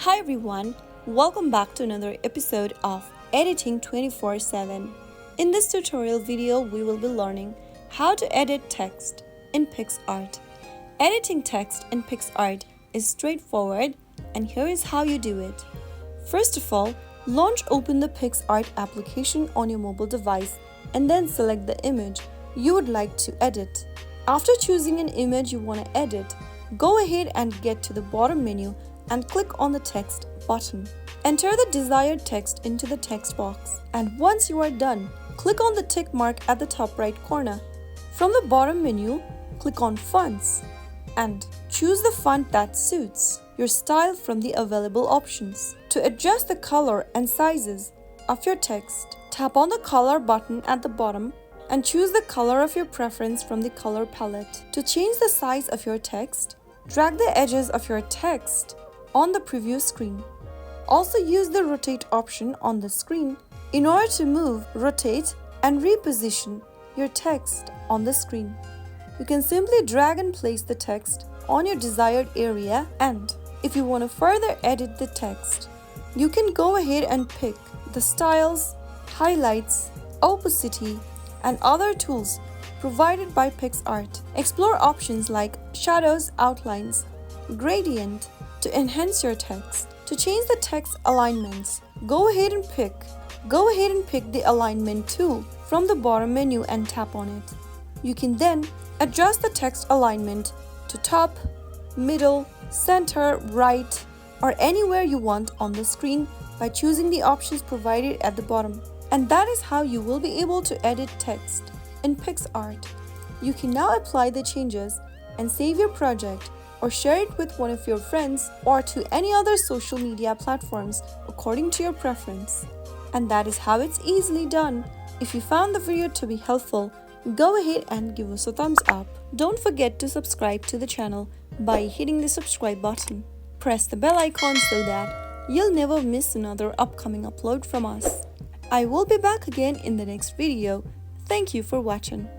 Hi everyone, welcome back to another episode of Editing 24/7. In this tutorial video, we will be learning how to edit text in Picsart. Editing text in Picsart is straightforward, and here is how you do it. First of all, open the Picsart application on your mobile device and then select the image you would like to edit. After choosing an image you want to edit, go ahead and get to the bottom menu and click on the text button. Enter the desired text into the text box, and once you are done, click on the tick mark at the top right corner. From the bottom menu, click on Fonts and choose the font that suits your style from the available options. To adjust the color and sizes of your text, tap on the color button at the bottom and choose the color of your preference from the color palette. To change the size of your text, drag the edges of your text on the preview screen. Also use the rotate option on the screen in order to move, rotate, and reposition your text on the screen. You can simply drag and place the text on your desired area, and if you want to further edit the text, you can go ahead and pick the styles, highlights, opacity, and other tools provided by Picsart. Explore options like shadows, outlines, gradient to enhance your text. To change the text alignments, go ahead and pick the alignment tool from the bottom menu and tap on it. You can then adjust the text alignment to top, middle, center, right, or anywhere you want on the screen by choosing the options provided at the bottom. And that is how you will be able to edit text in Picsart. You can now apply the changes and save your project or share it with one of your friends or to any other social media platforms according to your preference. And that is how it's easily done. If you found the video to be helpful, go ahead and give us a thumbs up. Don't forget to subscribe to the channel by hitting the subscribe button. Press the bell icon so that you'll never miss another upcoming upload from us. I will be back again in the next video. Thank you for watching.